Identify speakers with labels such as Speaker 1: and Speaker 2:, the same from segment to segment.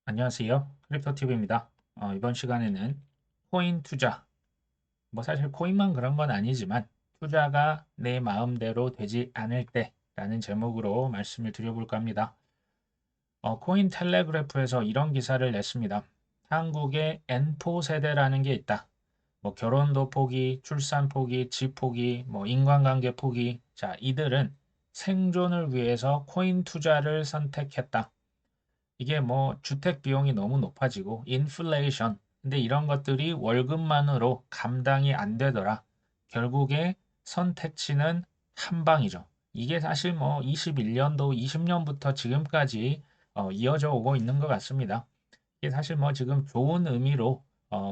Speaker 1: 안녕하세요. 크립토TV입니다. 이번 시간에는 코인 투자, 뭐 사실 코인만 그런 건 아니지만 투자가 내 마음대로 되지 않을 때라는 제목으로 말씀을 드려볼까 합니다. 코인 텔레그래프에서 이런 기사를 냈습니다. 한국에 N포 세대라는 게 있다. 뭐 결혼도 포기, 출산 포기, 집 포기, 뭐 인간관계 포기. 자, 이들은 생존을 위해서 코인 투자를 선택했다. 이게 뭐 주택 비용이 너무 높아지고 인플레이션 근데 이런 것들이 월급만으로 감당이 안 되더라. 결국에 선택지는 한 방이죠. 이게 사실 뭐 21년도 20년부터 지금까지 이어져 오고 있는 것 같습니다. 이게 사실 뭐 지금 좋은 의미로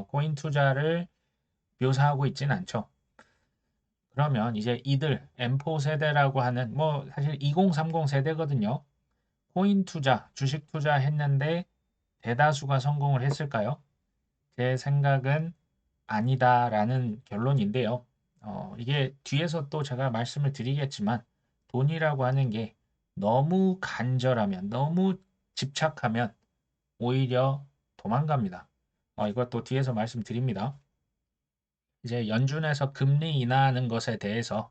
Speaker 1: 코인 투자를 묘사하고 있진 않죠. 그러면 이제 이들 M4 세대라고 하는 뭐 사실 2030 세대거든요. 코인 투자, 주식 투자 했는데 대다수가 성공을 했을까요? 제 생각은 아니다라는 결론인데요. 이게 뒤에서 또 제가 말씀을 드리겠지만 돈이라고 하는 게 너무 간절하면, 너무 집착하면 오히려 도망갑니다. 이것도 뒤에서 말씀드립니다. 이제 연준에서 금리 인하하는 것에 대해서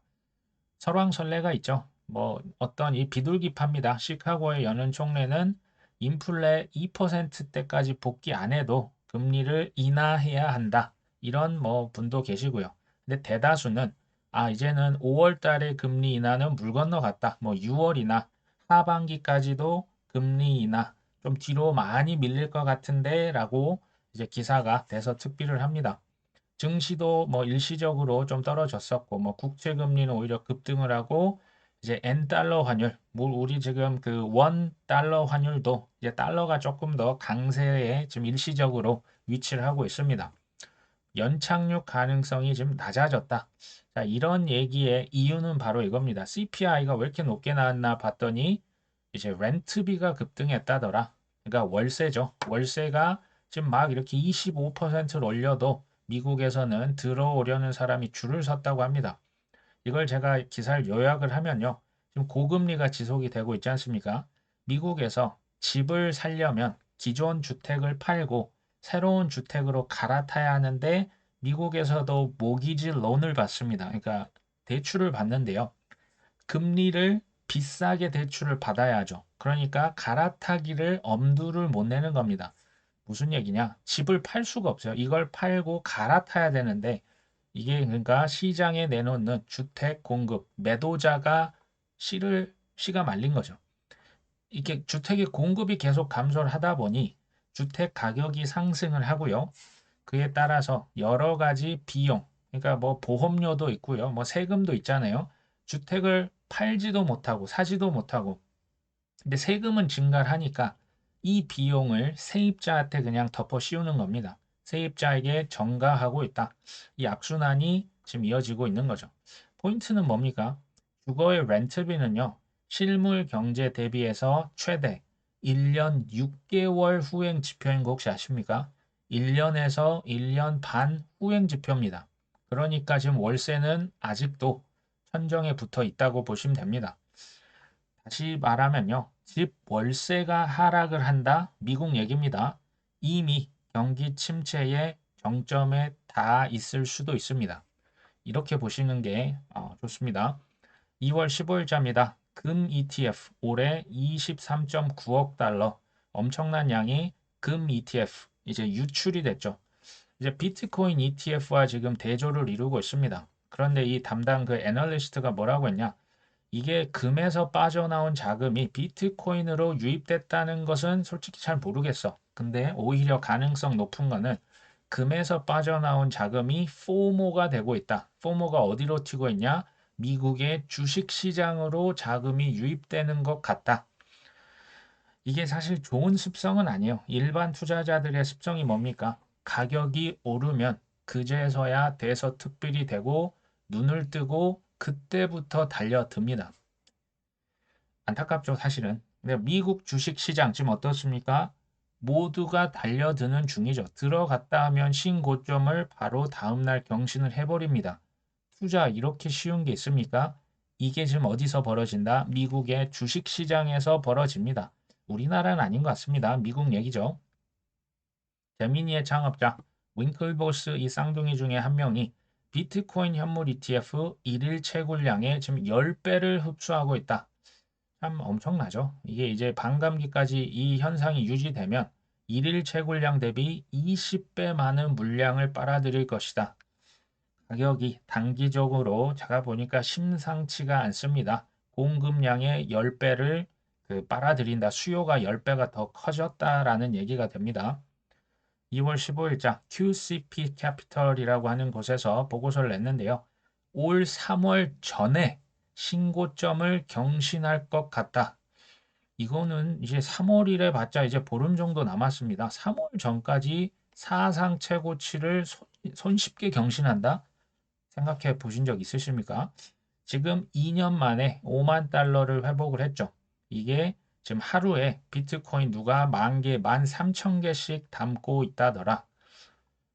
Speaker 1: 설왕설래가 있죠. 뭐 어떤 이 비둘기파입니다. 시카고의 연은 총재는 인플레 2%대까지 복귀 안 해도 금리를 인하해야 한다. 이런 뭐 분도 계시고요. 근데 대다수는 이제는 5월 달에 금리 인하는 물 건너갔다. 뭐 6월이나 하반기까지도 금리 인하 좀 뒤로 많이 밀릴 것 같은데라고 이제 기사가 돼서 특비를 합니다. 증시도 뭐 일시적으로 좀 떨어졌었고 뭐 국채 금리는 오히려 급등을 하고 이제 N 달러 환율, 뭐 우리 지금 그 원 달러 환율도 이제 달러가 조금 더 강세에 지금 일시적으로 위치를 하고 있습니다. 연착륙 가능성이 지금 낮아졌다. 자, 이런 얘기의 이유는 바로 이겁니다. CPI가 왜 이렇게 높게 나왔나 봤더니 이제 렌트비가 급등했다더라. 그러니까 월세죠. 월세가 지금 막 이렇게 25%를 올려도 미국에서는 들어오려는 사람이 줄을 섰다고 합니다. 이걸 제가 기사를 요약을 하면요. 지금 고금리가 지속이 되고 있지 않습니까? 미국에서 집을 살려면 기존 주택을 팔고 새로운 주택으로 갈아타야 하는데 미국에서도 모기지 론을 받습니다. 그러니까 대출을 받는데요. 금리를 비싸게 대출을 받아야 하죠. 그러니까 갈아타기를 엄두를 못 내는 겁니다. 무슨 얘기냐? 집을 팔 수가 없어요. 이걸 팔고 갈아타야 되는데 이게 그러니까 시장에 내놓는 주택 공급, 매도자가 씨가 말린 거죠. 이게 주택의 공급이 계속 감소를 하다 보니 주택 가격이 상승을 하고요. 그에 따라서 여러 가지 비용, 그러니까 뭐 보험료도 있고요. 뭐 세금도 있잖아요. 주택을 팔지도 못하고 사지도 못하고 근데 세금은 증가를 하니까 이 비용을 세입자한테 그냥 덮어 씌우는 겁니다. 세입자에게 전가하고 있다. 이 악순환이 지금 이어지고 있는 거죠. 포인트는 뭡니까? 주거의 렌트비는요. 실물 경제 대비해서 최대 1년 6개월 후행 지표인 거 혹시 아십니까? 1년에서 1년 반 후행 지표입니다. 그러니까 지금 월세는 아직도 천정에 붙어 있다고 보시면 됩니다. 다시 말하면요. 집 월세가 하락을 한다. 미국 얘기입니다. 이미 경기 침체의 정점에 다 있을 수도 있습니다. 이렇게 보시는 게 좋습니다. 2월 15일자입니다. 금 ETF 올해 23.9억 달러 엄청난 양의 금 ETF 이제 유출이 됐죠. 이제 비트코인 ETF와 지금 대조를 이루고 있습니다. 그런데 이 담당 그 애널리스트가 뭐라고 했냐? 이게 금에서 빠져나온 자금이 비트코인으로 유입됐다는 것은 솔직히 잘 모르겠어. 근데 오히려 가능성 높은 거는 금에서 빠져나온 자금이 포모가 되고 있다. 포모가 어디로 튀고 있냐? 미국의 주식 시장으로 자금이 유입되는 것 같다. 이게 사실 좋은 습성은 아니에요. 일반 투자자들의 습성이 뭡니까? 가격이 오르면 그제서야 대서특필이 되고 눈을 뜨고 그때부터 달려듭니다. 안타깝죠, 사실은. 근데 미국 주식 시장 지금 어떻습니까? 모두가 달려드는 중이죠. 들어갔다 하면 신고점을 바로 다음날 경신을 해버립니다. 투자 이렇게 쉬운 게 있습니까? 이게 지금 어디서 벌어진다? 미국의 주식 시장에서 벌어집니다. 우리나라는 아닌 것 같습니다. 미국 얘기죠. 제미니의 창업자 윙클보스 이 쌍둥이 중에 한 명이 비트코인 현물 ETF 일일 채굴량의 지금 10배를 흡수하고 있다. 참 엄청나죠. 이게 이제 반감기까지 이 현상이 유지되면 일일 채굴량 대비 20배 많은 물량을 빨아들일 것이다. 가격이 단기적으로 제가 보니까 심상치가 않습니다. 공급량의 10배를 빨아들인다. 수요가 10배가 더 커졌다라는 얘기가 됩니다. 2월 15일자 QCP 캐피털이라고 하는 곳에서 보고서를 냈는데요. 올 3월 전에 신고점을 경신할 것 같다. 이거는 이제 3월이래 봤자 이제 보름 정도 남았습니다. 3월 전까지 사상 최고치를 손쉽게 경신한다? 생각해 보신 적 있으십니까? 지금 2년 만에 5만 달러를 회복을 했죠. 이게 지금 하루에 비트코인 누가 10,000개, 13,000개씩 담고 있다더라.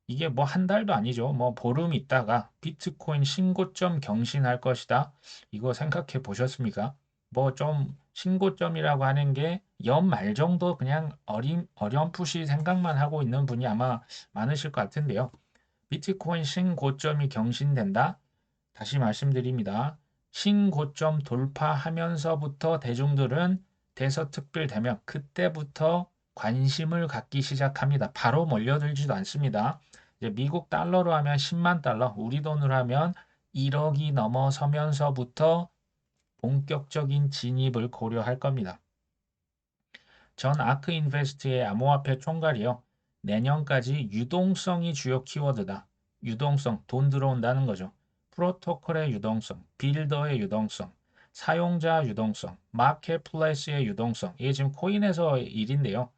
Speaker 1: 이게 뭐 한 달도 아니죠. 뭐 보름 있다가 비트코인 신고점 경신할 것이다. 이거 생각해 보셨습니까? 뭐 좀 신고점이라고 하는 게 연말 정도 그냥 어렴풋이 생각만 하고 있는 분이 아마 많으실 것 같은데요. 비트코인 신고점이 경신된다. 다시 말씀드립니다. 신고점 돌파하면서부터 대중들은 대서특필되면 그때부터 관심을 갖기 시작합니다. 바로 몰려들지도 않습니다. 이제 미국 달러로 하면 10만 달러, 우리 돈으로 하면 1억이 넘어서면서부터 본격적인 진입을 고려할 겁니다. 전 아크 인베스트의 암호화폐 총괄이요. 내년까지 유동성이 주요 키워드다. 유동성, 돈 들어온다는 거죠. 프로토콜의 유동성, 빌더의 유동성, 사용자 유동성, 마켓플레이스의 유동성. 이게 지금 코인에서 일인데요.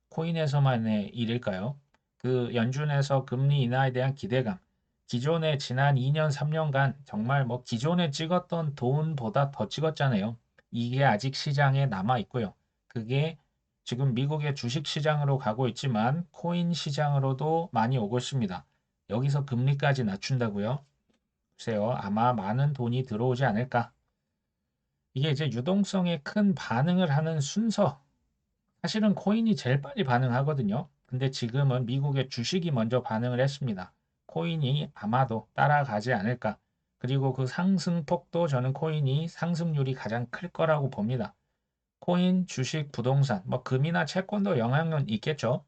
Speaker 1: 코인에서만의 일일까요? 그 연준에서 금리 인하에 대한 기대감. 기존에 지난 2년, 3년간 정말 뭐 기존에 찍었던 돈보다 더 찍었잖아요. 이게 아직 시장에 남아 있고요. 그게 지금 미국의 주식 시장으로 가고 있지만 코인 시장으로도 많이 오고 있습니다. 여기서 금리까지 낮춘다고요? 글쎄요. 아마 많은 돈이 들어오지 않을까. 이게 이제 유동성에 큰 반응을 하는 순서. 사실은 코인이 제일 빨리 반응하거든요. 근데 지금은 미국의 주식이 먼저 반응을 했습니다. 코인이 아마도 따라가지 않을까. 그리고 그 상승폭도 저는 코인이 상승률이 가장 클 거라고 봅니다. 코인, 주식, 부동산, 뭐 금이나 채권도 영향은 있겠죠.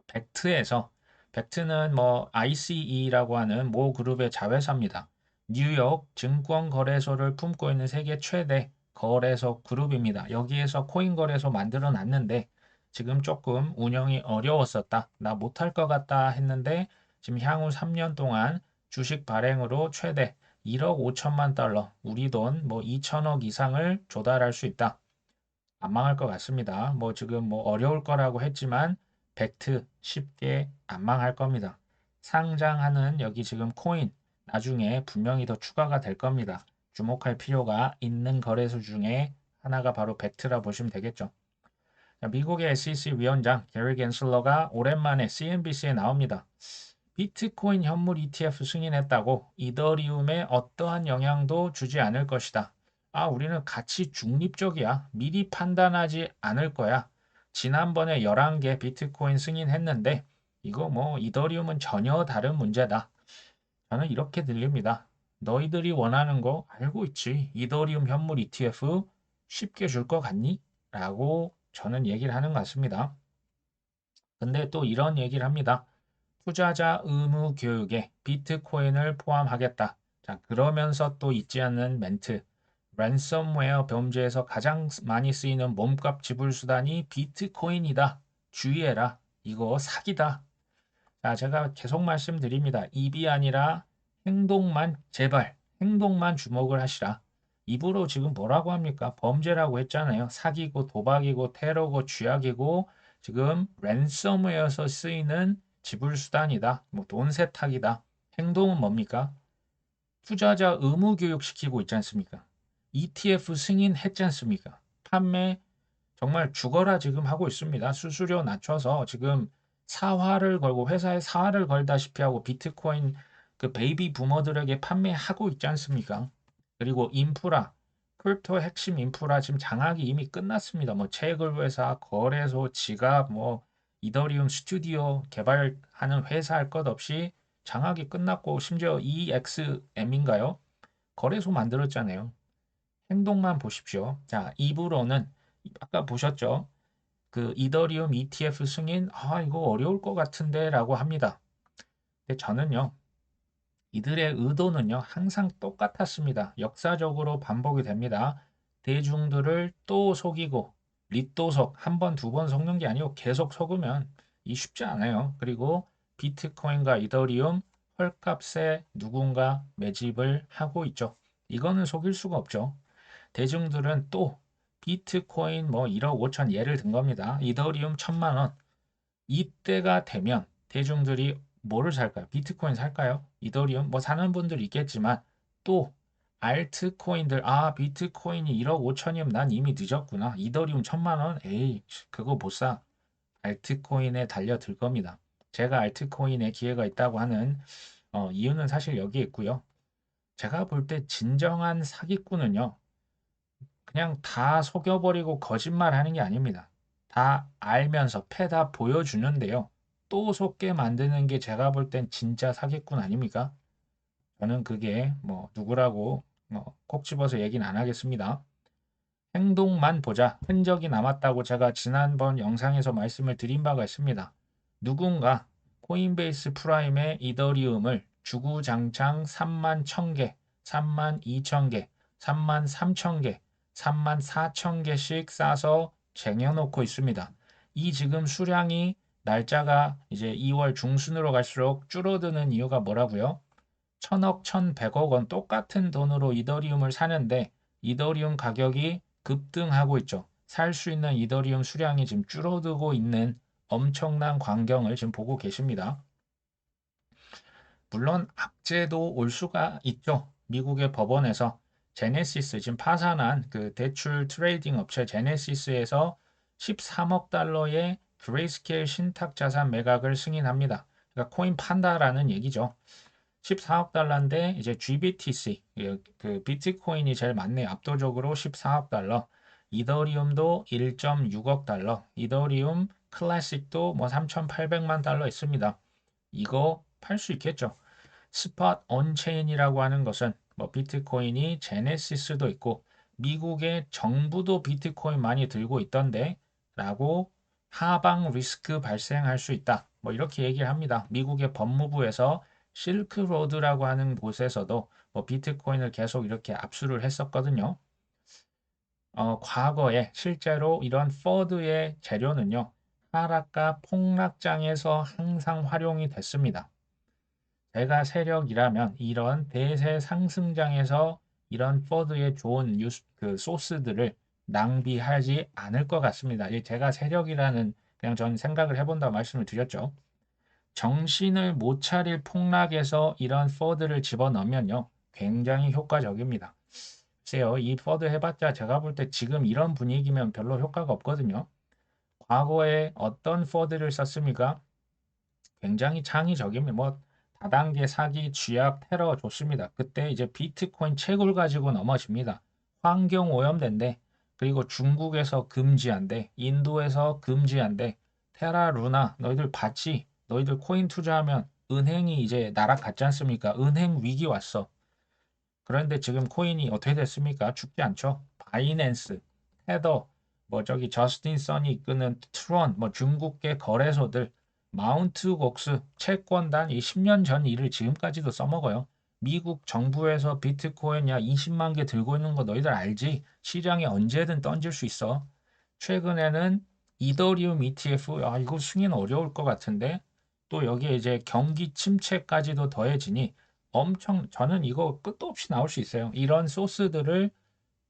Speaker 1: 벡트에서 벡트는 뭐 ICE라고 하는 모 그룹의 자회사입니다. 뉴욕 증권거래소를 품고 있는 세계 최대 거래소 그룹입니다. 여기에서 코인 거래소 만들어 놨는데 지금 조금 운영이 어려웠었다. 나 못할 것 같다 했는데 지금 향후 3년 동안 주식 발행으로 최대 1억 5천만 달러, 우리 돈 뭐 2천억 이상을 조달할 수 있다. 안 망할 것 같습니다. 뭐 지금 뭐 어려울 거라고 했지만 벡트 쉽게 안 망할 겁니다. 상장하는 여기 지금 코인 나중에 분명히 더 추가가 될 겁니다. 주목할 필요가 있는 거래소 중에 하나가 바로 벡트라 보시면 되겠죠. 자, 미국의 SEC 위원장 게리 겐슬러가 오랜만에 CNBC에 나옵니다. 비트코인 현물 ETF 승인했다고 이더리움에 어떠한 영향도 주지 않을 것이다. 아, 우리는 가치 중립적이야. 미리 판단하지 않을 거야. 지난번에 11개 비트코인 승인했는데 이거 뭐 이더리움은 전혀 다른 문제다. 저는 이렇게 들립니다. 너희들이 원하는 거 알고 있지. 이더리움 현물 ETF 쉽게 줄 것 같니? 라고 저는 얘기를 하는 것 같습니다. 근데 또 이런 얘기를 합니다. 투자자 의무 교육에 비트코인을 포함하겠다. 자, 그러면서 또 잊지 않는 멘트. 랜섬웨어 범죄에서 가장 많이 쓰이는 몸값 지불 수단이 비트코인이다. 주의해라. 이거 사기다. 자, 제가 계속 말씀드립니다. 입이 아니라 행동만 제발 행동만 주목을 하시라. 입으로 지금 뭐라고 합니까? 범죄라고 했잖아요. 사기고 도박이고 테러고 쥐약이고 지금 랜섬웨어에서 쓰이는 지불 수단이다. 뭐 돈 세탁이다. 행동은 뭡니까? 투자자 의무 교육 시키고 있지 않습니까? ETF 승인했지 않습니까? 판매 정말 죽어라 지금 하고 있습니다. 수수료 낮춰서 지금 사활을 걸고 회사에 사활을 걸다시피 하고 비트코인 그 베이비 부머들에게 판매하고 있지 않습니까? 그리고 인프라, 크립토 핵심 인프라 지금 장악이 이미 끝났습니다. 뭐 채굴 회사, 거래소, 지갑, 뭐 이더리움 스튜디오 개발하는 회사 할 것 없이 장악이 끝났고 심지어 EXM인가요? 거래소 만들었잖아요. 행동만 보십시오. 자, 2부로는 아까 보셨죠? 그 이더리움 ETF 승인 이거 어려울 것 같은데 라고 합니다. 근데 저는요. 이들의 의도는요. 항상 똑같았습니다. 역사적으로 반복이 됩니다. 대중들을 또 속이고 립도속 한 번, 두 번 속는 게 아니고 계속 속으면 이 쉽지 않아요. 그리고 비트코인과 이더리움 헐값에 누군가 매집을 하고 있죠. 이거는 속일 수가 없죠. 대중들은 또 비트코인 뭐 1억 5천 예를 든 겁니다. 이더리움 1,000만 원. 이때가 되면 대중들이 뭐를 살까요? 비트코인 살까요? 이더리움 뭐 사는 분들 있겠지만 또 알트코인들 비트코인이 1억 5천이면 난 이미 늦었구나. 이더리움 1,000만 원? 에이 그거 못 사. 알트코인에 달려들 겁니다. 제가 알트코인에 기회가 있다고 하는 이유는 사실 여기에 있고요. 제가 볼 때 진정한 사기꾼은요. 그냥 다 속여버리고 거짓말하는 게 아닙니다. 다 알면서 패다 보여주는데요. 또 속게 만드는 게 제가 볼 땐 진짜 사기꾼 아닙니까? 저는 그게 뭐 누구라고 콕 집어서 얘기는 안 하겠습니다. 행동만 보자 흔적이 남았다고 제가 지난번 영상에서 말씀을 드린 바가 있습니다. 누군가 코인베이스 프라임의 이더리움을 주구장창 3만 1,000개, 3만 2천 개, 3만 3천 개, 3만 4천 개씩 싸서 쟁여놓고 있습니다. 이 지금 수량이 날짜가 이제 2월 중순으로 갈수록 줄어드는 이유가 뭐라고요? 1,000억, 1,100억 원 똑같은 돈으로 이더리움을 사는데 이더리움 가격이 급등하고 있죠. 살 수 있는 이더리움 수량이 지금 줄어들고 있는 엄청난 광경을 지금 보고 계십니다. 물론 악재도 올 수가 있죠. 미국의 법원에서 제네시스 지금 파산한 그 대출 트레이딩 업체 제네시스에서 13억 달러의 그레이스케일 신탁 자산 매각을 승인합니다. 그러니까 코인 판다라는 얘기죠. 14억 달러인데 이제 GBTC 그 비트코인이 제일 많네요. 압도적으로 14억 달러. 이더리움도 1.6억 달러. 이더리움 클래식도 뭐 3,800만 달러 있습니다. 이거 팔 수 있겠죠. 스팟 온체인이라고 하는 것은 뭐 비트코인이 제네시스도 있고 미국의 정부도 비트코인 많이 들고 있던데 라고 하방 리스크 발생할 수 있다. 뭐 이렇게 얘기를 합니다. 미국의 법무부에서 실크로드라고 하는 곳에서도 뭐 비트코인을 계속 이렇게 압수를 했었거든요. 과거에 실제로 이런 퍼드의 재료는요. 하락과 폭락장에서 항상 활용이 됐습니다. 제가 세력이라면 이런 대세 상승장에서 이런 퍼드의 좋은 그 소스들을 낭비하지 않을 것 같습니다. 제가 세력이라는 그냥 전 생각을 해본다고 말씀을 드렸죠. 정신을 못 차릴 폭락에서 이런 퍼드를 집어넣으면요. 굉장히 효과적입니다. 글쎄요, 이 퍼드 해봤자 제가 볼 때 지금 이런 분위기면 별로 효과가 없거든요. 과거에 어떤 퍼드를 썼습니까? 굉장히 창의적입니다. 뭐 다단계 사기, 쥐약, 테러 좋습니다. 그때 이제 비트코인 채굴 가지고 넘어집니다. 환경 오염된대. 그리고 중국에서 금지한대. 인도에서 금지한대. 테라 루나 너희들 봤지? 너희들 코인 투자하면 은행이 이제 날아갔지 않습니까? 은행 위기 왔어. 그런데 지금 코인이 어떻게 됐습니까? 죽지 않죠. 바이낸스, 테더, 뭐 저기 저스틴 선이 이끄는 트론, 뭐 중국계 거래소들, 마운트 곡스, 채권단 이 10년 전 일을 지금까지도 써먹어요. 미국 정부에서 비트코인 야 20만 개 들고 있는 거 너희들 알지? 시장에 언제든 던질 수 있어. 최근에는 이더리움 ETF, 이거 승인 어려울 것 같은데 또 여기에 이제 경기 침체까지도 더해지니 엄청 저는 이거 끝도 없이 나올 수 있어요. 이런 소스들을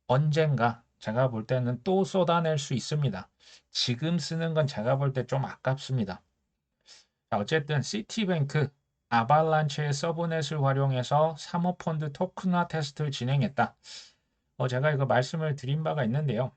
Speaker 1: 언젠가 제가 볼 때는 또 쏟아낼 수 있습니다. 지금 쓰는 건 제가 볼 때 좀 아깝습니다. 자, 어쨌든 시티뱅크 아발란체의 서브넷을 활용해서 사모펀드 토큰화 테스트를 진행했다. 제가 이거 말씀을 드린 바가 있는데요.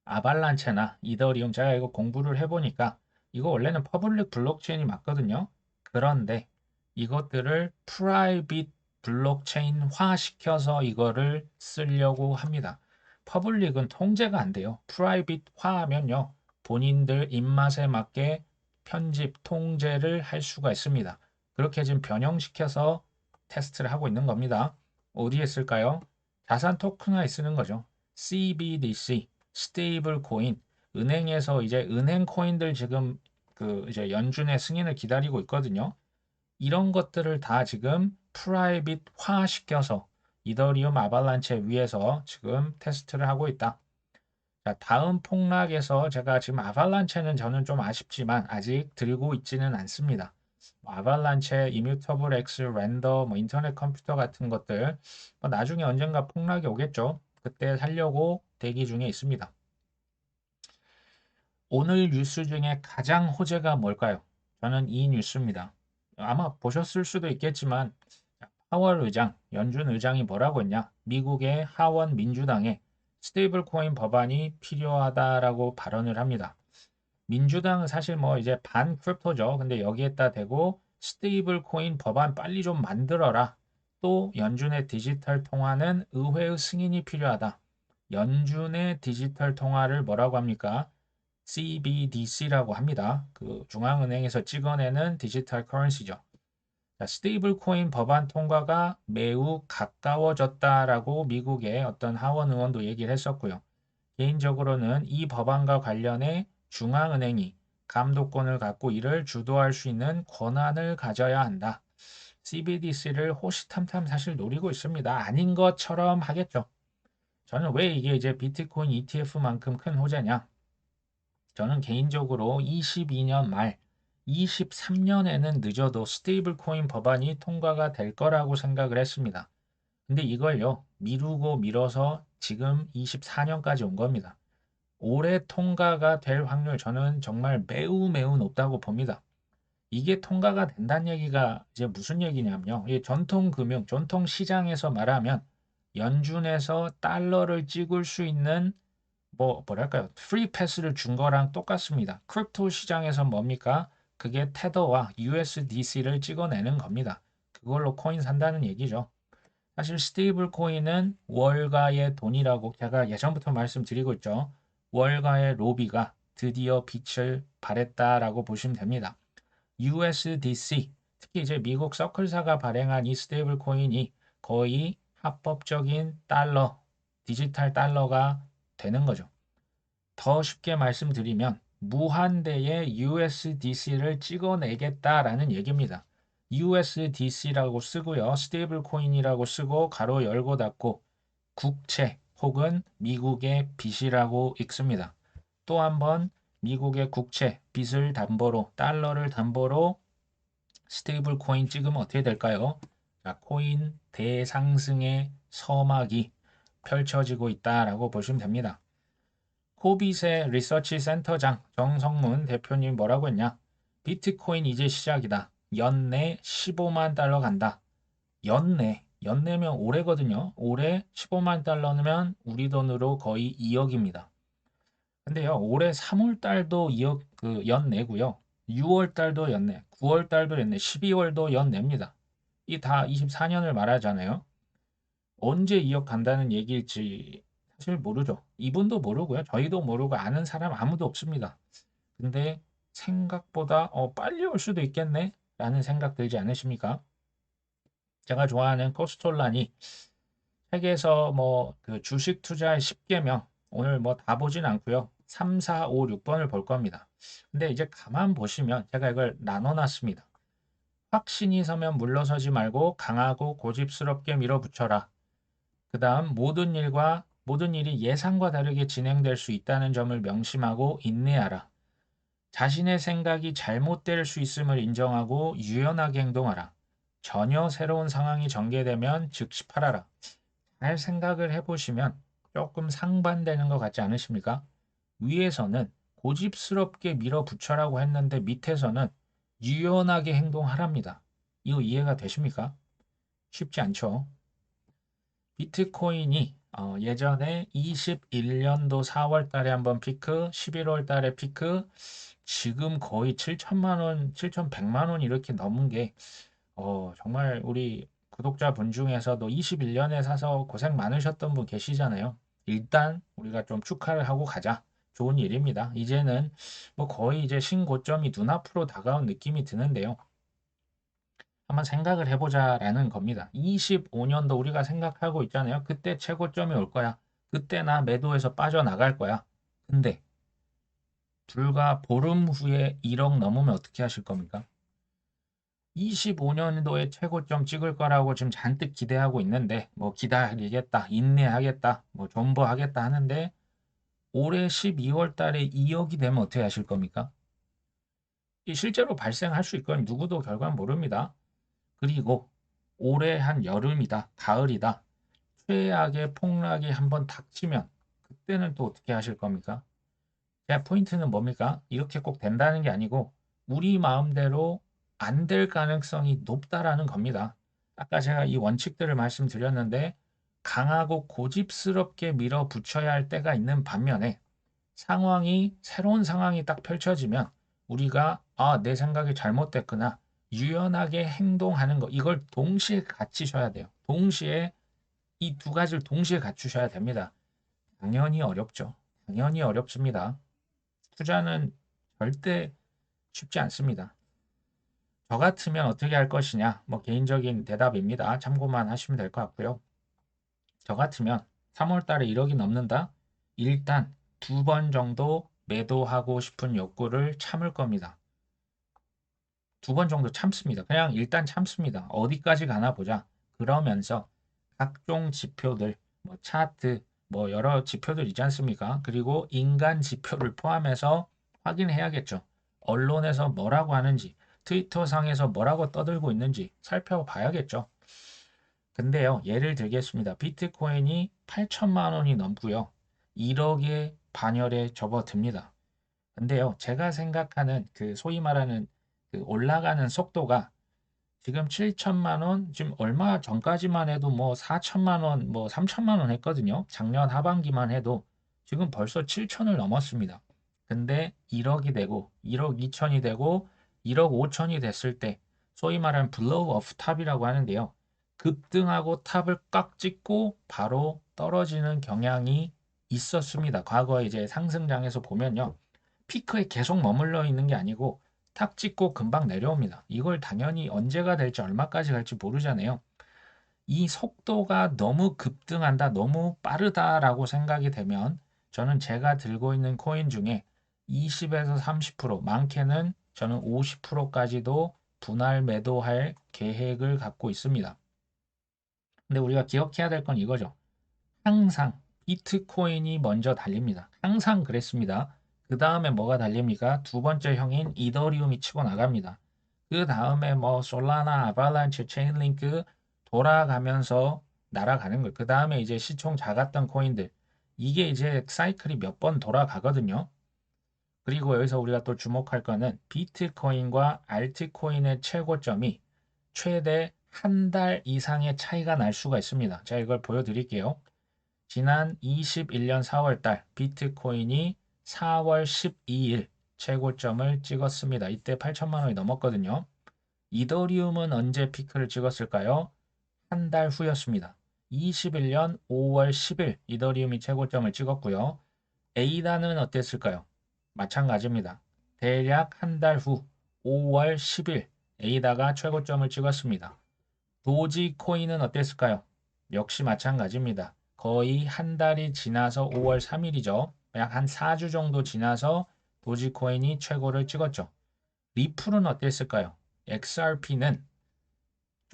Speaker 1: 아발란체나 이더리움 제가 이거 공부를 해보니까 이거 원래는 퍼블릭 블록체인이 맞거든요. 그런데 이것들을 프라이빗 블록체인화 시켜서 이거를 쓰려고 합니다. 퍼블릭은 통제가 안 돼요. 프라이빗화 하면요. 본인들 입맛에 맞게 편집, 통제를 할 수가 있습니다. 그렇게 지금 변형시켜서 테스트를 하고 있는 겁니다. 어디에 쓸까요? 자산 토큰화에 쓰는 거죠. CBDC, 스테이블 코인, 은행에서 이제 은행 코인들 지금 그 이제 연준의 승인을 기다리고 있거든요. 이런 것들을 다 지금 프라이빗화 시켜서 이더리움 아발란체 위에서 지금 테스트를 하고 있다. 자, 다음 폭락에서 제가 지금 아발란체는 저는 좀 아쉽지만 아직 들고 있지는 않습니다. 아발란체, 이뮤터블 X, 랜더, 뭐 인터넷 컴퓨터 같은 것들 나중에 언젠가 폭락이 오겠죠. 그때 살려고 대기 중에 있습니다. 오늘 뉴스 중에 가장 호재가 뭘까요? 저는 이 뉴스입니다. 아마 보셨을 수도 있겠지만 하원 의장, 연준 의장이 뭐라고 했냐? 미국의 하원 민주당에 스테이블 코인 법안이 필요하다라고 발언을 합니다. 민주당은 사실 뭐 이제 반 크립토죠. 근데 여기에다 대고 스테이블 코인 법안 빨리 좀 만들어라. 또 연준의 디지털 통화는 의회의 승인이 필요하다. 연준의 디지털 통화를 뭐라고 합니까? CBDC라고 합니다. 그 중앙은행에서 찍어내는 디지털 커런시죠. 스테이블 코인 법안 통과가 매우 가까워졌다라고 미국의 어떤 하원 의원도 얘기를 했었고요. 개인적으로는 이 법안과 관련해 중앙은행이 감독권을 갖고 이를 주도할 수 있는 권한을 가져야 한다. CBDC를 호시탐탐 사실 노리고 있습니다. 아닌 것처럼 하겠죠. 저는 왜 이게 이제 비트코인 ETF만큼 큰 호재냐? 저는 개인적으로 22년 말 23년에는 늦어도 스테이블 코인 법안이 통과가 될 거라고 생각을 했습니다. 근데 이걸요, 미루고 미뤄서 지금 24년까지 온 겁니다. 올해 통과가 될 확률 저는 정말 매우 매우 높다고 봅니다. 이게 통과가 된다는 얘기가 이제 무슨 얘기냐면요. 이 전통 금융, 전통 시장에서 말하면 연준에서 달러를 찍을 수 있는 뭐랄까요? 프리 패스를 준 거랑 똑같습니다. 크립토 시장에서 뭡니까? 그게 테더와 USDC를 찍어내는 겁니다. 그걸로 코인 산다는 얘기죠. 사실 스테이블 코인은 월가의 돈이라고 제가 예전부터 말씀드리고 있죠. 월가의 로비가 드디어 빛을 발했다라고 보시면 됩니다. USDC, 특히 이제 미국 서클사가 발행한 이 스테이블 코인이 거의 합법적인 달러, 디지털 달러가 되는 거죠. 더 쉽게 말씀드리면 무한대의 USDC를 찍어내겠다라는 얘기입니다. USDC라고 쓰고요. 스테이블 코인이라고 쓰고 가로 열고 닫고 국채 혹은 미국의 빚이라고 읽습니다. 또 한번 미국의 국채, 빚을 담보로, 달러를 담보로 스테이블 코인 찍으면 어떻게 될까요? 자, 코인 대상승의 서막이 펼쳐지고 있다라고 보시면 됩니다. 코빗의 리서치 센터장 정성문 대표님 뭐라고 했냐? 비트코인 이제 시작이다. 연내 15만 달러 간다. 연내면 올해거든요. 올해 15만 달러면 우리 돈으로 거의 2억입니다. 근데요, 올해 3월 달도 2억 그 연내고요. 6월 달도 연내, 9월 달도 연내, 12월도 연내입니다. 이 다 24년을 말하잖아요. 언제 2억 간다는 얘기일지 사실 모르죠. 이분도 모르고요. 저희도 모르고 아는 사람 아무도 없습니다. 근데 생각보다 빨리 올 수도 있겠네 라는 생각 들지 않으십니까? 제가 좋아하는 코스톨란이 책에서 뭐 그 주식 투자의 10계명 오늘 뭐 다 보진 않고요. 3, 4, 5, 6번을 볼 겁니다. 근데 이제 가만 보시면 제가 이걸 나눠놨습니다. 확신이 서면 물러서지 말고 강하고 고집스럽게 밀어붙여라. 그 다음 모든 일이 예상과 다르게 진행될 수 있다는 점을 명심하고 인내하라. 자신의 생각이 잘못될 수 있음을 인정하고 유연하게 행동하라. 전혀 새로운 상황이 전개되면 즉시 팔아라. 잘 생각을 해보시면 조금 상반되는 것 같지 않으십니까? 위에서는 고집스럽게 밀어붙여라고 했는데 밑에서는 유연하게 행동하랍니다. 이거 이해가 되십니까? 쉽지 않죠. 비트코인이 예전에 21년도 4월 달에 한번 피크, 11월 달에 피크, 지금 거의 7천만 원, 7,100만 원 이렇게 넘은 게 정말 우리 구독자분 중에서도 21년에 사서 고생 많으셨던 분 계시잖아요. 일단 우리가 좀 축하를 하고 가자. 좋은 일입니다. 이제는 뭐 거의 이제 신고점이 눈앞으로 다가온 느낌이 드는데요. 한번 생각을 해보자라는 겁니다. 25년도 우리가 생각하고 있잖아요. 그때 최고점이 올 거야. 그때 나 매도해서 빠져나갈 거야. 근데 불과 보름 후에 1억 넘으면 어떻게 하실 겁니까? 25년도에 최고점 찍을 거라고 지금 잔뜩 기대하고 있는데 뭐 기다리겠다, 인내하겠다, 뭐 존버하겠다 하는데 올해 12월 달에 2억이 되면 어떻게 하실 겁니까? 이 실제로 발생할 수 있건 누구도 결과는 모릅니다. 그리고 올해 한 여름이다, 가을이다. 최악의 폭락이 한번 닥치면 그때는 또 어떻게 하실 겁니까? 제 포인트는 뭡니까? 이렇게 꼭 된다는 게 아니고 우리 마음대로 안 될 가능성이 높다라는 겁니다. 아까 제가 이 원칙들을 말씀드렸는데 강하고 고집스럽게 밀어붙여야 할 때가 있는 반면에 새로운 상황이 딱 펼쳐지면 우리가 내 생각이 잘못됐구나. 유연하게 행동하는 거 이걸 동시에 갖추셔야 돼요. 동시에 이 두 가지를 동시에 갖추셔야 됩니다. 당연히 어렵죠. 당연히 어렵습니다. 투자는 절대 쉽지 않습니다. 저 같으면 어떻게 할 것이냐? 뭐 개인적인 대답입니다. 참고만 하시면 될 것 같고요. 저 같으면 3월 달에 1억이 넘는다? 일단 2번 정도 매도하고 싶은 욕구를 참을 겁니다. 2번 정도 참습니다. 그냥 일단 참습니다. 어디까지 가나 보자. 그러면서 각종 지표들, 뭐 차트, 뭐 여러 지표들 있지 않습니까? 그리고 인간 지표를 포함해서 확인해야겠죠. 언론에서 뭐라고 하는지, 트위터 상에서 뭐라고 떠들고 있는지 살펴봐야겠죠. 근데요, 예를 들겠습니다. 비트코인이 8천만 원이 넘고요. 1억의 반열에 접어듭니다. 근데요, 제가 생각하는 그 소위 말하는 그 올라가는 속도가 지금 7천만 원, 지금 얼마 전까지만 해도 뭐 4천만 원, 뭐 3천만 원 했거든요. 작년 하반기만 해도 지금 벌써 7천을 넘었습니다. 근데 1억이 되고 1억 2천이 되고 1억 5천이 됐을 때 소위 말하는 블로우 오프 탑이라고 하는데요. 급등하고 탑을 꽉 찍고 바로 떨어지는 경향이 있었습니다. 과거에 이제 상승장에서 보면요. 피크에 계속 머물러 있는 게 아니고 탁 찍고 금방 내려옵니다. 이걸 당연히 언제가 될지 얼마까지 갈지 모르잖아요. 이 속도가 너무 급등한다, 너무 빠르다라고 생각이 되면 저는 제가 들고 있는 코인 중에 20에서 30%, 많게는 저는 50%까지도 분할 매도할 계획을 갖고 있습니다. 근데 우리가 기억해야 될 건 이거죠. 항상 비트코인이 먼저 달립니다. 항상 그랬습니다. 그 다음에 뭐가 달립니까? 두 번째 형인 이더리움이 치고 나갑니다. 그 다음에 뭐 솔라나, 아발란치, 체인링크 돌아가면서 날아가는 거예요. 그 다음에 이제 시총 작았던 코인들. 이게 이제 사이클이 몇 번 돌아가거든요. 그리고 여기서 우리가 또 주목할 거는 비트코인과 알트코인의 최고점이 최대 한 달 이상의 차이가 날 수가 있습니다. 제가 이걸 보여드릴게요. 지난 21년 4월 달 비트코인이 4월 12일 최고점을 찍었습니다. 이때 8천만 원이 넘었거든요. 이더리움은 언제 피크를 찍었을까요? 한 달 후였습니다. 21년 5월 10일 이더리움이 최고점을 찍었고요. 에이다는 어땠을까요? 마찬가지입니다. 대략 한 달 후 5월 10일 에이다가 최고점을 찍었습니다. 도지코인은 어땠을까요? 역시 마찬가지입니다. 거의 한 달이 지나서 5월 3일이죠. 약 한 4주 정도 지나서 도지코인이 최고를 찍었죠. 리플은 어땠을까요? XRP는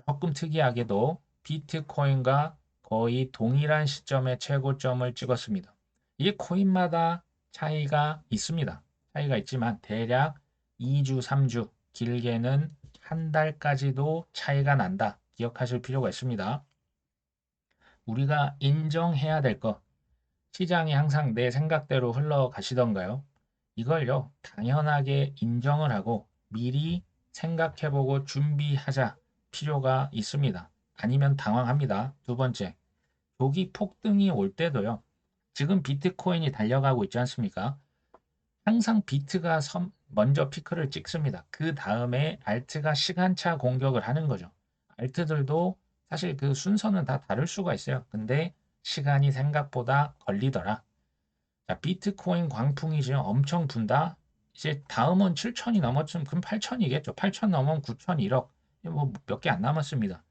Speaker 1: 조금 특이하게도 비트코인과 거의 동일한 시점에 최고점을 찍었습니다. 이 코인마다 차이가 있습니다. 차이가 있지만 대략 2주, 3주, 길게는 한 달까지도 차이가 난다. 기억하실 필요가 있습니다. 우리가 인정해야 될 것, 시장이 항상 내 생각대로 흘러가시던가요? 이걸요, 당연하게 인정을 하고 미리 생각해보고 준비하자 필요가 있습니다. 아니면 당황합니다. 두 번째, 조기 폭등이 올 때도요, 지금 비트코인이 달려가고 있지 않습니까? 항상 비트가 먼저 피크를 찍습니다. 그 다음에 알트가 시간차 공격을 하는 거죠. 알트들도 사실 그 순서는 다 다를 수가 있어요. 근데 시간이 생각보다 걸리더라. 자, 비트코인 광풍이 지금 엄청 분다. 이제 다음은 7천이 넘었으면 그럼 8천이겠죠. 8천 넘으면 9천 1억. 뭐 몇 개 안 남았습니다.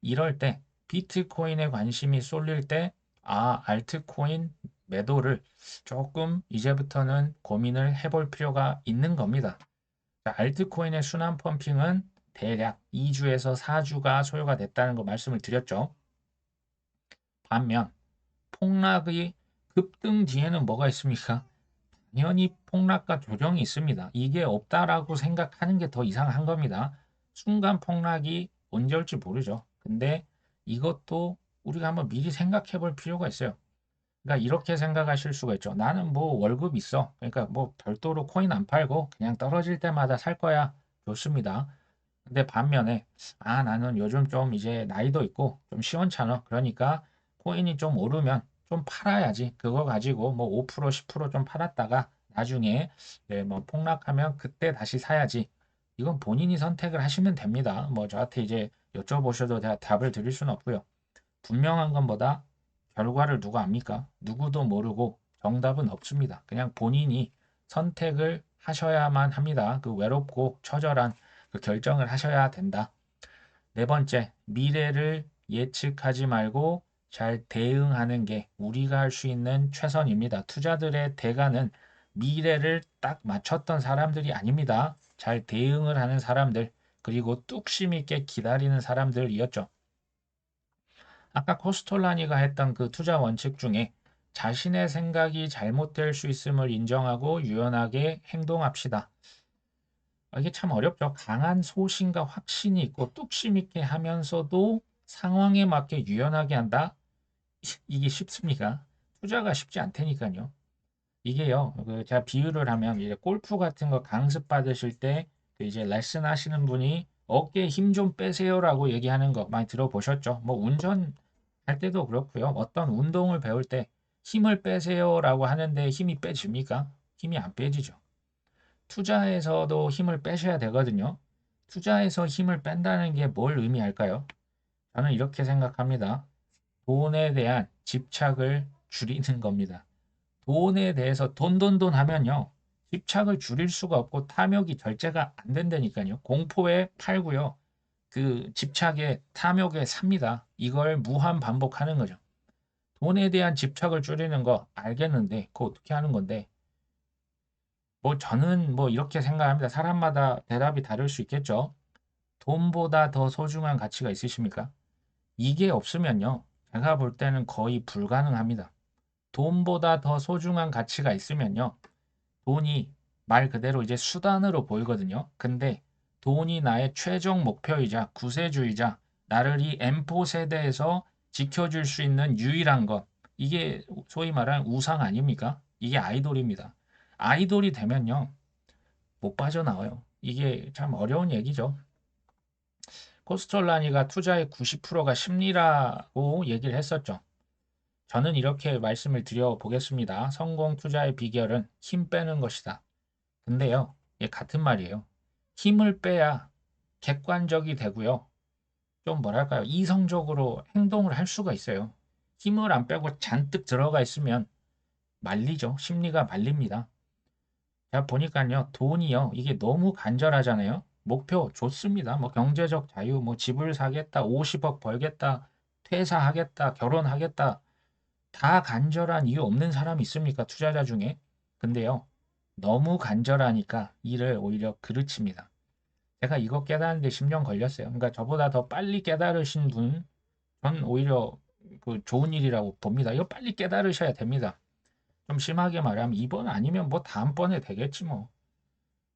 Speaker 1: 이럴 때 비트코인에 관심이 쏠릴 때 알트코인 매도를 조금 이제부터는 고민을 해볼 필요가 있는 겁니다. 자, 알트코인의 순환 펌핑은 대략 2주에서 4주가 소요가 됐다는 거 말씀을 드렸죠. 반면 폭락의 급등 뒤에는 뭐가 있습니까? 당연히 폭락과 조정이 있습니다. 이게 없다라고 생각하는 게 더 이상한 겁니다. 순간 폭락이 언제 올지 모르죠. 근데 이것도 우리가 한번 미리 생각해 볼 필요가 있어요. 그러니까 이렇게 생각하실 수가 있죠. 나는 뭐 월급 있어. 그러니까 뭐 별도로 코인 안 팔고 그냥 떨어질 때마다 살 거야. 좋습니다. 근데 반면에 나는 요즘 좀 이제 나이도 있고 좀 시원찮아. 그러니까 코인이 좀 오르면 좀 팔아야지. 그거 가지고 뭐 5% 10%좀 팔았다가 나중에 뭐 폭락하면 그때 다시 사야지. 이건 본인이 선택을 하시면 됩니다. 뭐 저한테 이제 여쭤보셔도 제가 답을 드릴 수는 없고요. 분명한 것보다 결과를 누가 압니까? 누구도 모르고 정답은 없습니다. 그냥 본인이 선택을 하셔야만 합니다. 그 외롭고 처절한 그 결정을 하셔야 된다. 네 번째, 미래를 예측하지 말고 잘 대응하는 게 우리가 할 수 있는 최선입니다. 투자들의 대가는 미래를 딱 맞췄던 사람들이 아닙니다. 잘 대응을 하는 사람들, 그리고 뚝심 있게 기다리는 사람들이었죠. 아까 코스톨라니가 했던 그 투자 원칙 중에 자신의 생각이 잘못될 수 있음을 인정하고 유연하게 행동합시다. 이게 참 어렵죠. 강한 소신과 확신이 있고 뚝심 있게 하면서도 상황에 맞게 유연하게 한다? 이게 쉽습니까? 투자가 쉽지 않다니까요. 이게요, 제가 비유를 하면 이제 골프 같은 거 강습 받으실 때 그 이제 레슨 하시는 분이 어깨에 힘 좀 빼세요라고 얘기하는 거 많이 들어보셨죠? 뭐 운전할 때도 그렇고요. 어떤 운동을 배울 때 힘을 빼세요라고 하는데 힘이 빼집니까? 힘이 안 빼지죠. 투자에서도 힘을 빼셔야 되거든요. 투자에서 힘을 뺀다는 게 뭘 의미할까요? 저는 이렇게 생각합니다. 돈에 대한 집착을 줄이는 겁니다. 돈에 대해서 돈 하면요. 집착을 줄일 수가 없고 탐욕이 절제가 안 된다니까요. 공포에 팔고요. 그 집착에 탐욕에 삽니다. 이걸 무한 반복하는 거죠. 돈에 대한 집착을 줄이는 거 알겠는데 그거 어떻게 하는 건데 뭐 저는 뭐 이렇게 생각합니다. 사람마다 대답이 다를 수 있겠죠. 돈보다 더 소중한 가치가 있으십니까? 이게 없으면요. 제가 볼 때는 거의 불가능합니다. 돈보다 더 소중한 가치가 있으면요. 돈이 말 그대로 이제 수단으로 보이거든요. 근데 돈이 나의 최종 목표이자 구세주이자 나를 이 M4 세대에서 지켜줄 수 있는 유일한 것. 이게 소위 말하는 우상 아닙니까? 이게 아이돌입니다. 아이돌이 되면요. 못 빠져나와요. 이게 참 어려운 얘기죠. 코스톨라니가 투자의 90%가 심리라고 얘기를 했었죠. 저는 이렇게 말씀을 드려 보겠습니다. 성공 투자의 비결은 힘 빼는 것이다. 근데요, 같은 말이에요. 힘을 빼야 객관적이 되고요. 좀 뭐랄까요, 이성적으로 행동을 할 수가 있어요. 힘을 안 빼고 잔뜩 들어가 있으면 말리죠. 심리가 말립니다. 제가 보니까요, 돈이요, 이게 너무 간절하잖아요. 목표 좋습니다. 뭐 경제적 자유, 뭐 집을 사겠다, 50억 벌겠다, 퇴사하겠다, 결혼하겠다. 다 간절한 이유 없는 사람이 있습니까? 투자자 중에. 근데요, 너무 간절하니까 일을 오히려 그르칩니다. 제가 이거 깨달는데 10년 걸렸어요. 그러니까 저보다 더 빨리 깨달으신 분, 전 오히려 그 좋은 일이라고 봅니다. 이거 빨리 깨달으셔야 됩니다. 좀 심하게 말하면 이번 아니면 뭐 다음번에 되겠지 뭐.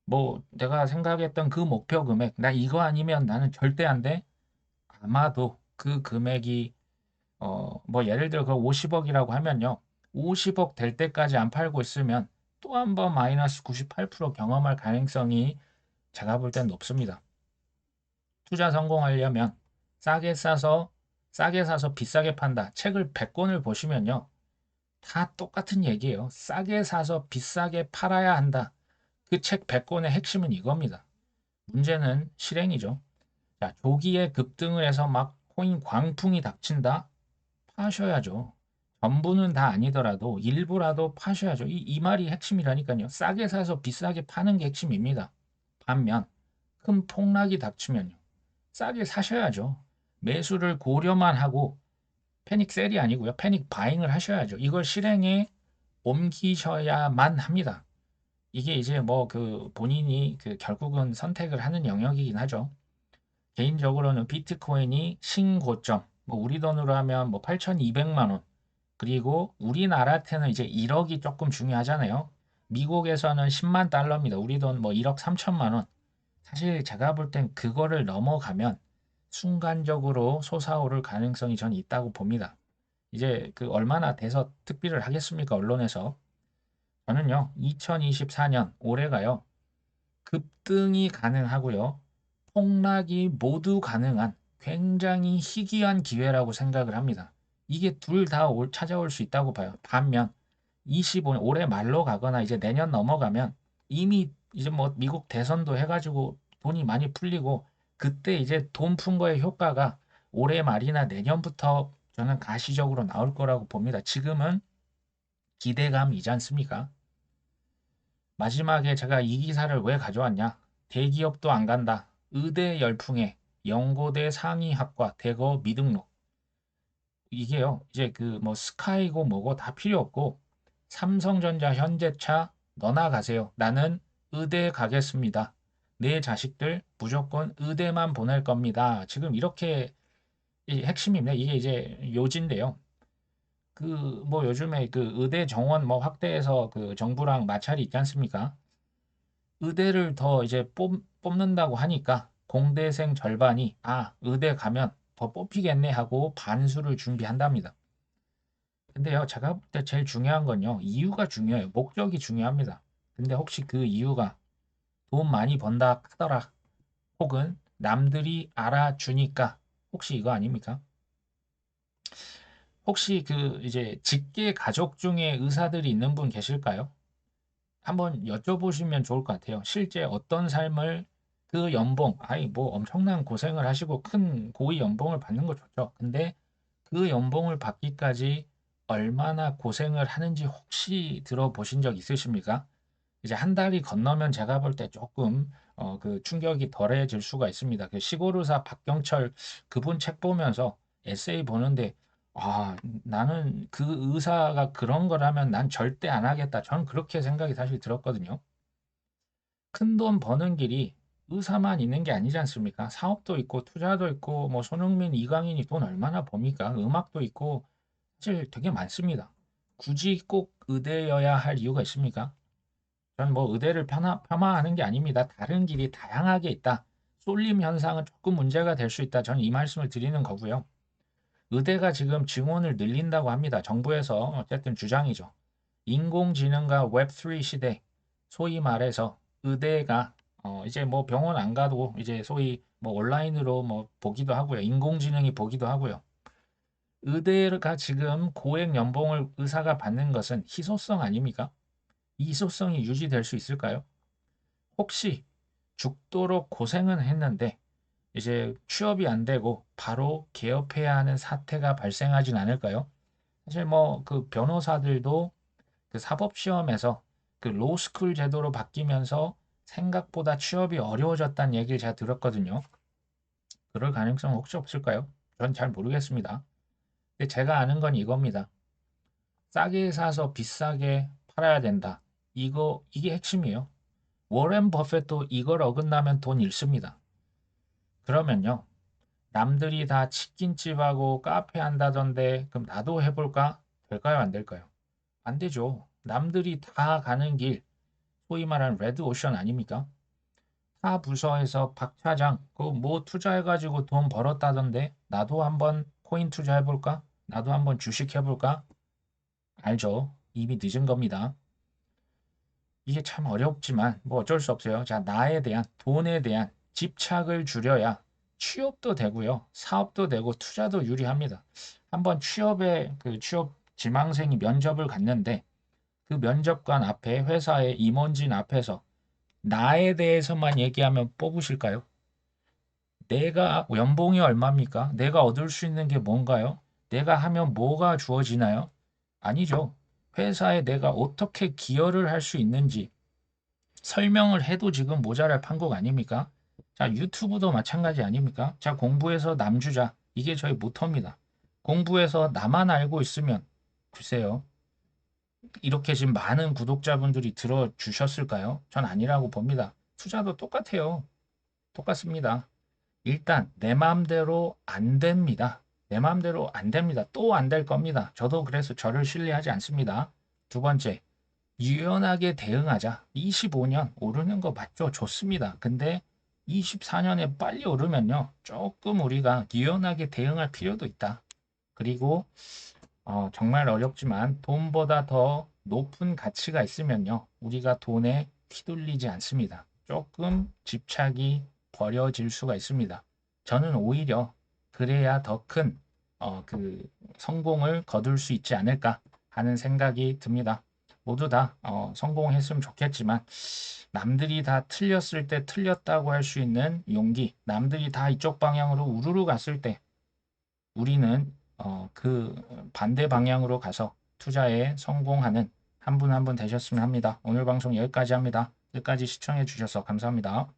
Speaker 1: 뭐 내가 생각했던 그 목표 금액, 나 이거 아니면 나는 절대 안 돼. 아마도 그 금액이 뭐 예를 들어 그 50억이라고 하면요. 50억 될 때까지 안 팔고 있으면 또 한 번 마이너스 98% 경험할 가능성이 제가 볼 땐 높습니다. 투자 성공하려면 싸게 싸서 싸게 사서 비싸게 판다. 책을 100권을 보시면요. 다 똑같은 얘기예요. 싸게 사서 비싸게 팔아야 한다. 그 책 100권의 핵심은 이겁니다. 문제는 실행이죠. 자, 조기에 급등을 해서 막 코인 광풍이 닥친다? 파셔야죠. 전부는 다 아니더라도 일부라도 파셔야죠. 이 말이 핵심이라니까요. 싸게 사서 비싸게 파는 게 핵심입니다. 반면 큰 폭락이 닥치면요. 싸게 사셔야죠. 매수를 고려만 하고 패닉 셀이 아니고요. 패닉 바잉을 하셔야죠. 이걸 실행에 옮기셔야만 합니다. 이게 이제 뭐 그 본인이 그 결국은 선택을 하는 영역이긴 하죠. 개인적으로는 비트코인이 신고점, 뭐 우리 돈으로 하면 뭐 8,200만 원, 그리고 우리나라한테는 이제 1억이 조금 중요하잖아요. 미국에서는 10만 달러입니다. 우리 돈 뭐 1억 3천만 원. 사실 제가 볼 땐 그거를 넘어가면 순간적으로 솟아오를 가능성이 전 있다고 봅니다. 이제 그 얼마나 돼서 특비를 하겠습니까? 언론에서. 저는요, 2024년 올해가요, 급등이 가능하고요, 폭락이 모두 가능한 굉장히 희귀한 기회라고 생각을 합니다. 이게 둘 다 찾아올 수 있다고 봐요. 반면 25년 올해 말로 가거나 이제 내년 넘어가면 이미 이제 뭐 미국 대선도 해가지고 돈이 많이 풀리고 그때 이제 돈 푼 거의 효과가 올해 말이나 내년부터 저는 가시적으로 나올 거라고 봅니다. 지금은 기대감이지 않습니까? 마지막에 제가 이 기사를 왜 가져왔냐? 대기업도 안 간다. 의대 열풍에 연고대 상위학과 대거 미등록. 이게요. 이제 그 뭐 스카이고 뭐고 다 필요 없고 삼성전자 현대차 너나 가세요. 나는 의대 가겠습니다. 내 자식들 무조건 의대만 보낼 겁니다. 지금 이렇게 핵심입니다. 이게 이제 요지인데요. 그 뭐 요즘에 그 의대 정원 뭐 확대해서 그 정부랑 마찰이 있지 않습니까? 의대를 더 이제 뽑는다고 하니까 공대생 절반이 의대 가면 더 뽑히겠네 하고 반수를 준비한답니다. 근데요, 제가 볼 때 제일 중요한 건요, 이유가 중요해요. 목적이 중요합니다. 근데 혹시 그 이유가 돈 많이 번다 하더라, 혹은 남들이 알아주니까, 혹시 이거 아닙니까? 혹시 그 이제 직계 가족 중에 의사들이 있는 분 계실까요? 한번 여쭤보시면 좋을 것 같아요. 실제 어떤 삶을 그 연봉, 아이 뭐 엄청난 고생을 하시고 큰 고위 연봉을 받는 거 좋죠. 근데 그 연봉을 받기까지 얼마나 고생을 하는지 혹시 들어보신 적 있으십니까? 이제 한 달이 건너면 제가 볼 때 조금 그 충격이 덜해질 수가 있습니다. 그 시골의사 박경철 그분 책 보면서 에세이 보는데 나는 그 의사가 그런 거라면 난 절대 안 하겠다. 저는 그렇게 생각이 사실 들었거든요. 큰 돈 버는 길이 의사만 있는 게 아니지 않습니까? 사업도 있고 투자도 있고 뭐 손흥민, 이강인이 돈 얼마나 법니까? 음악도 있고 사실 되게 많습니다. 굳이 꼭 의대여야 할 이유가 있습니까? 저는 뭐 의대를 폄하하는 게 아닙니다. 다른 길이 다양하게 있다. 쏠림 현상은 조금 문제가 될 수 있다. 저는 이 말씀을 드리는 거고요. 의대가 지금 증원을 늘린다고 합니다. 정부에서 어쨌든 주장이죠. 인공지능과 웹3 시대, 소위 말해서 의대가 이제 뭐 병원 안 가도 이제 소위 뭐 온라인으로 뭐 보기도 하고요. 인공지능이 보기도 하고요. 의대가 지금 고액 연봉을 의사가 받는 것은 희소성 아닙니까? 이 희소성이 유지될 수 있을까요? 혹시 죽도록 고생은 했는데 이제 취업이 안 되고 바로 개업해야 하는 사태가 발생하진 않을까요? 사실 뭐 그 변호사들도 그 사법 시험에서 그 로스쿨 제도로 바뀌면서 생각보다 취업이 어려워졌다는 얘기를 제가 들었거든요. 그럴 가능성은 혹시 없을까요? 전 잘 모르겠습니다. 근데 제가 아는 건 이겁니다. 싸게 사서 비싸게 팔아야 된다. 이게 핵심이에요. 워렌 버핏도 이걸 어긋나면 돈 잃습니다. 그러면요. 남들이 다 치킨집하고 카페 한다던데 그럼 나도 해볼까? 될까요? 안 될까요? 안 되죠. 남들이 다 가는 길, 소위 말하는 레드 오션 아닙니까? 타 부서에서 박 차장, 그 뭐 투자해가지고 돈 벌었다던데 나도 한번 코인 투자해볼까? 나도 한번 주식 해볼까? 알죠. 이미 늦은 겁니다. 이게 참 어렵지만 뭐 어쩔 수 없어요. 자, 나에 대한 돈에 대한 집착을 줄여야 취업도 되고요. 사업도 되고 투자도 유리합니다. 한번 취업 지망생이 면접을 갔는데 그 면접관 앞에 회사의 임원진 앞에서 나에 대해서만 얘기하면 뽑으실까요? 내가 연봉이 얼마입니까? 내가 얻을 수 있는 게 뭔가요? 내가 하면 뭐가 주어지나요? 아니죠. 회사에 내가 어떻게 기여를 할 수 있는지 설명을 해도 지금 모자랄 판국 아닙니까? 자, 유튜브도 마찬가지 아닙니까? 자, 공부해서 남주자. 이게 저희 모토입니다. 공부해서 나만 알고 있으면 글쎄요. 이렇게 지금 많은 구독자분들이 들어주셨을까요? 전 아니라고 봅니다. 투자도 똑같아요. 똑같습니다. 일단 내 마음대로 안 됩니다. 내 마음대로 안 됩니다. 또 안 될 겁니다. 저도 그래서 저를 신뢰하지 않습니다. 두 번째, 유연하게 대응하자. 25년 오르는 거 맞죠? 좋습니다. 근데 24년에 빨리 오르면요. 조금 우리가 유연하게 대응할 필요도 있다. 그리고 정말 어렵지만 돈보다 더 높은 가치가 있으면요. 우리가 돈에 휘둘리지 않습니다. 조금 집착이 버려질 수가 있습니다. 저는 오히려 그래야 더 큰 성공을 거둘 수 있지 않을까 하는 생각이 듭니다. 모두 다 성공했으면 좋겠지만 남들이 다 틀렸을 때 틀렸다고 할 수 있는 용기, 남들이 다 이쪽 방향으로 우르르 갔을 때 우리는 그 반대 방향으로 가서 투자에 성공하는 한 분 한 분 되셨으면 합니다. 오늘 방송 여기까지 합니다. 끝까지 시청해 주셔서 감사합니다.